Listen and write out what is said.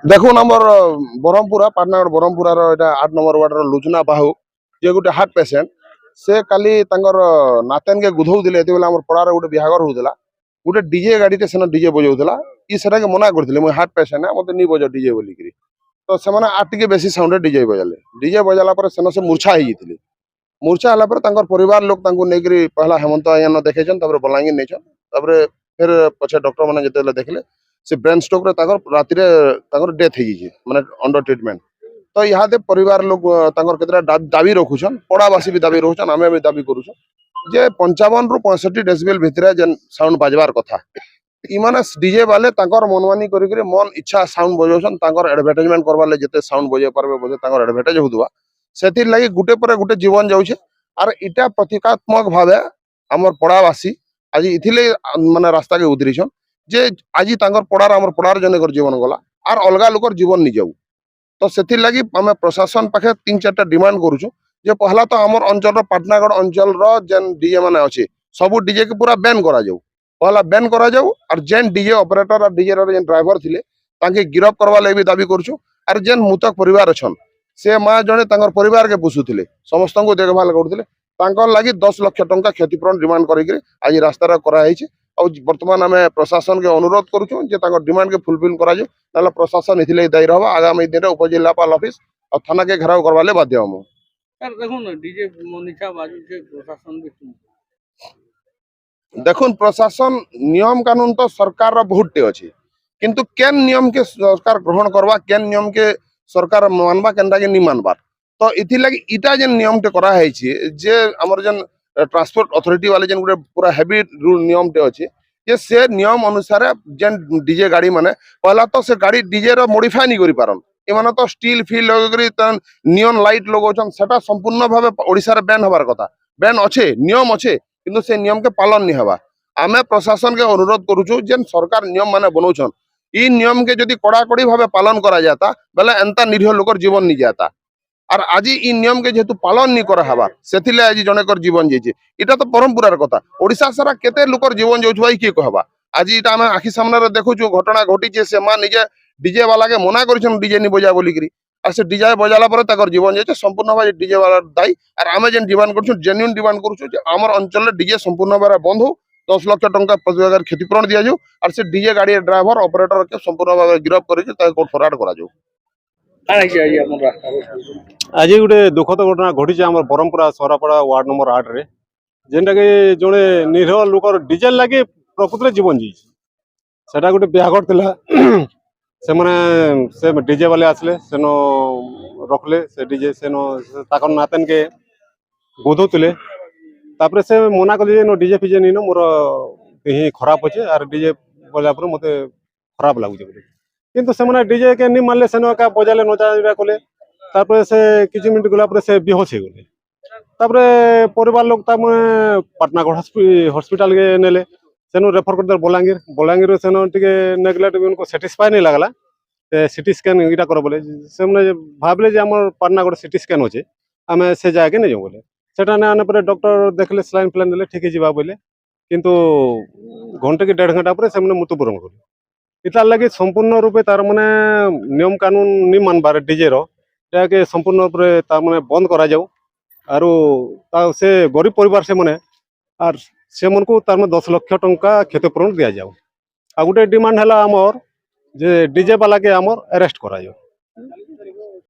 দেখুন আমার ব্রহ্মপুরা পাটনাগড় ব্রহ্মপুরার এটা 8 নম্বর ওয়ার্ডর লুচনা বাহু যে গোটে হার্ট পেসেন্ট সে কালি তাঙ্কর নাতেনকে গুধৌলে এতবেলে আমার পড়ার গোটে বিহাগর হউଥିଲା গোটে ডিজে গাড়িতে সেন ডিজে বজাউଥିଲା ই সেটাকে মনা করଥିଲେ মুই হার্ট পেসেন্ট মতে নি বজাও ডিজে বলিকি তো ସେମାନେ আর টিকে বেশি সাউন্ডে ডিজে বজালে ডিজে বজালা পরে সেন সে মূর্छा ହେଇଯାଇଥିଲେ মূর্छा ହେଲା ପରେ ତାଙ୍କର ପରିବାର ଲୋକ ତାଙ୍କୁ ନେଇକିରି ପହଲା ହେମନ୍ତ ଆଜ୍ଞାନ ଦେଖେଇଛନ୍ ତାପରେ ବଲାଙ୍ଗୀର ନେଇଛନ୍ ତାପରେ ଫେର ପଛେ ଡକ୍ଟର ମାନେ ଯେତେବେଳେ ଦେଖିଲେ ସେ ବ୍ରେନ୍ ଷ୍ଟ୍ରୋକ ରେ ତାଙ୍କର ରାତିରେ ତାଙ୍କର ଡେଥ୍ ହେଇଯାଇଛି ମାନେ ଅଣ୍ଡର ଟ୍ରିଟମେଣ୍ଟ ତ ଇହାଦେ ପରିବାର ଲୋକ ତାଙ୍କର କେତେଟା ଦାବି ରଖୁଛନ୍ ପଡ଼ାବାସୀ ବି ଦାବି ରଖୁଛନ୍ ଆମେ ବି ଦାବି କରୁଛନ୍ ଯେ 55 ରୁ 65 ଡେସିବେଲ ଭିତରେ ଯେନ୍ ସାଉଣ୍ଡ ବାଜବାର କଥା ଇମାନେ ଡିଜେ ବାଲେ ତାଙ୍କର ମନମାନି କରିକିରି ମନ ଇଚ୍ଛା ସାଉଣ୍ଡ ବଜାଉଛନ୍ ତାଙ୍କର ଆଡଭର୍ଟାଇଜମେଣ୍ଟ କରବାର ଲାଗି ଯେତେ ସାଉଣ୍ଡ ବଜାଇ ପାରବେ ବୋଧେ ତାଙ୍କର ଆଡଭର୍ଟାଇଜ ହଉଥିବା ସେଥିର୍ ଲାଗି ଗୁଟେ ପରେ ଗୁଟେ জীবন যাଉଛି আর এটা প্রতীকাত্মক ভাবে আমার পড়াবাসী আজি ইথিলে মানে রাস্তাকে উতরিছন যে আজি তাঙ্কর পড়ার আমার পড়ার জনকর জীবন গলা আর অলগা লোকর জীবন নি যাও তো ସେଥିর লাগি আমি প্রশাসন পাখে 3-4টা ডিমান্ড করুছু যে পহলা তো আমার অঞ্চলর পাটনাগড় অঞ্চলর যেন ডিজে মানে আছে সবু ডিজে কে পুরা ব্যান করা যাও পহলা ব্যান করা যাও আর যেন ডিজে অপারেটর আর ডিজে র যেন ড্রাইভার থিলে তাকে গিরফ করবা লাগি भी দাবি করছু আর যেন মুতক পরিবার অছন से माँ जड़े परिवार के पोषुले समस्त को देखभाल करते लगी 10 लाख टंका क्षतिपूरण डिमांड कर आज रास्तार कराई बर्तमान आम प्रशासन के अनुरोध करूँ डिमांड के फुलफिल करा प्रशासन इथिले दायी रहा आगामी दिन में उपजिलापाल ऑफिस और थाना के घेराव करवाले बाध्य हम देखुन प्रशासन नियम कानून तो सरकार बहुत टे अच्छे किंतु केन नियम के सरकार ग्रहण करवा केन नियम के सरकार मानवा केनटा के नहीं मानबार तो इथि लगी इटा जेन नियम टे करा है जे हमर जेन ट्रांसपोर्ट अथॉरिटी वाले जेन गुटे पूरा हेवी रूल नियम टे अच्छे जे से नियम अनुसार जेन डीजे गाड़ी माने पहला तो से गाड़ी डीजे रो मॉडिफाई नहीं करि पारन एमाने तो स्टील फील लगरी नियन लाइट लगोछन सेटा संपूर्ण भावे ओडिसा रे बैन हबार कथा बैन अच्छे नियम अच्छे किंतु से नियम के पालन नहीं हवा आमे प्रशासन के अनुरोध करूछु जेन सरकार नियम माने बनौछन इ नियम के यदि कड़ाकड़ी भावे पालन करा जाता बेले एंता निरीह लोकर जीवन नहीं जाता और आज इ नियम के जेहेतु पालन नहीं करा हवा सेथिले आज जनेकर जीवन जाइए इटा तो परंपरार कथा ओडिशा सारा केते लोकर जीवन जाउछुवा किए कहबा आज इटा आमे आखि सामने देखुछु घटना घटी से मां निजे डीजे वाला के मना करिछन डीजे नहीं बजा बोलिकरी और से डीजे बजाला पर ताकर जीवन जाइए संपूर्ण भावे डीजे वाला दायी और आमे जेन डिमांड करछु जेन्युइन डिमांड करछु जे हमर अंचल डीजे संपूर्ण भावे बंद हो 10 लाख टंका क्षतिपूरण दिया जाऊ और से डीजे गाड़ी ड्राइवर ऑपरेटर के संपूर्ण भाव गिरफ कर फरार करा जाऊ आज गोटे दुखद घटना घटी आम ब्रह्मपुरा सहरापड़ा वार्ड नंबर 8 रे जेनटा कि जड़े निरीह लोकर डीजेल लगे प्रकृत जीवन जाटा गोटे बिहाघर थिला से माने से डीजे वाले आसले सेन रखले से डीजे सेन ताकर नातन के गोधौले तापर से मना कले डीजे फिजे नहीं मोर देह खराब अच्छे और डीजे बजा मत खराब लगुचे किंतु से डीजे के नहीं मानले सेन का बजाले नचा कले तापर से किसी मिनट गला से बेहोश हो गले तापर परिवार लोग पाटनागढ़ हॉस्पिटल के नेले सेन रेफर कर बलांगीर बलांगीर सेन टे नेग्लेक्ट उनको सेटिस्फाई नहीं लगला सिटी स्कैन इटा कर बोले से भाविले आम पाटनागढ़ सिटी स्कैन अच्छे आम से जाके नहीं जाऊँ बोले सेटा ना आने पर डॉक्टर देखले स्लाइन प्लान देले ठीक है बोले किंतु घंटे की 1.5 घंटा पर से मृत्युवरण कले इतार लगे संपूर्ण रूपे तार माने नियम कानून नहीं मानबार डीजे के संपूर्ण रूपे तार माने बंद करा जाऊ आरो से गरीब परिवार से माने आर से मन को तार 10 लाख टंका क्षतिपूरण दिया जाऊ आ गोटे डिमांड है आमर जे डीजे वाला के आमर अरेस्ट करा जाऊ।